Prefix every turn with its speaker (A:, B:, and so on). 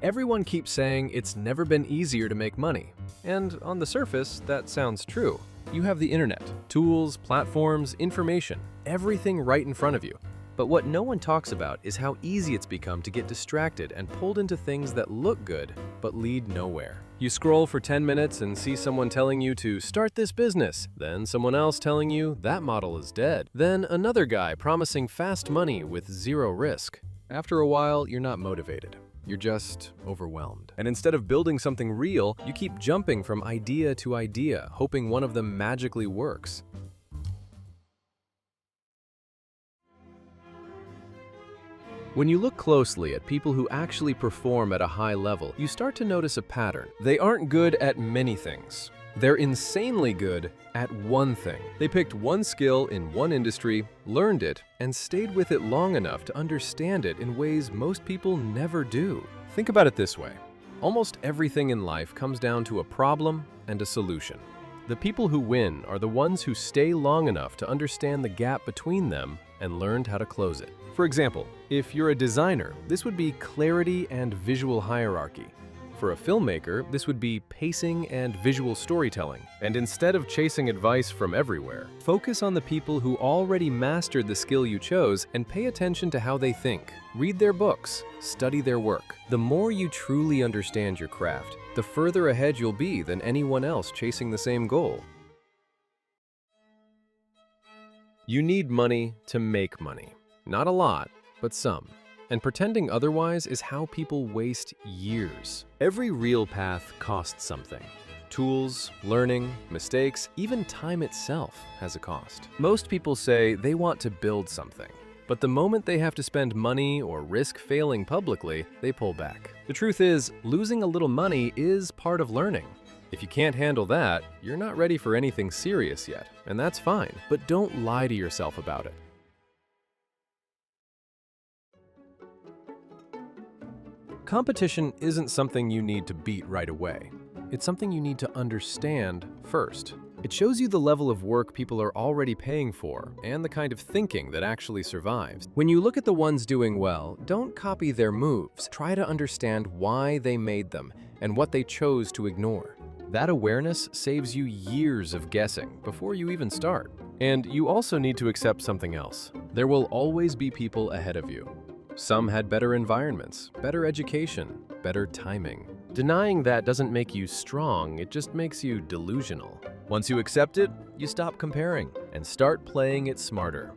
A: Everyone keeps saying it's never been easier to make money. And on the surface, that sounds true. You have the internet, tools, platforms, information, everything right in front of you. But what no one talks about is how easy it's become to get distracted and pulled into things that look good but lead nowhere. You scroll for 10 minutes and see someone telling you to start this business, then someone else telling you that model is dead, then another guy promising fast money with zero risk. After a while, you're not motivated. You're just overwhelmed. And instead of building something real, you keep jumping from idea to idea, hoping one of them magically works. When you look closely at people who actually perform at a high level, you start to notice a pattern. They aren't good at many things. They're insanely good at one thing. They picked one skill in one industry, learned it, and stayed with it long enough to understand it in ways most people never do. Think about it this way. Almost everything in life comes down to a problem and a solution. The people who win are the ones who stay long enough to understand the gap between them and learned how to close it. For example, if you're a designer, this would be clarity and visual hierarchy. For a filmmaker, this would be pacing and visual storytelling. And instead of chasing advice from everywhere, focus on the people who already mastered the skill you chose and pay attention to how they think. Read their books, study their work. The more you truly understand your craft, the further ahead you'll be than anyone else chasing the same goal. You need money to make money. Not a lot, but some. And pretending otherwise is how people waste years. Every real path costs something. Tools, learning, mistakes, even time itself has a cost. Most people say they want to build something, but the moment they have to spend money or risk failing publicly, they pull back. The truth is, losing a little money is part of learning. If you can't handle that, you're not ready for anything serious yet, and that's fine. But don't lie to yourself about it. Competition isn't something you need to beat right away. It's something you need to understand first. It shows you the level of work people are already paying for and the kind of thinking that actually survives. When you look at the ones doing well, don't copy their moves. Try to understand why they made them and what they chose to ignore. That awareness saves you years of guessing before you even start. And you also need to accept something else. There will always be people ahead of you. Some had better environments, better education, better timing. Denying that doesn't make you strong, it just makes you delusional. Once you accept it, you stop comparing and start playing it smarter.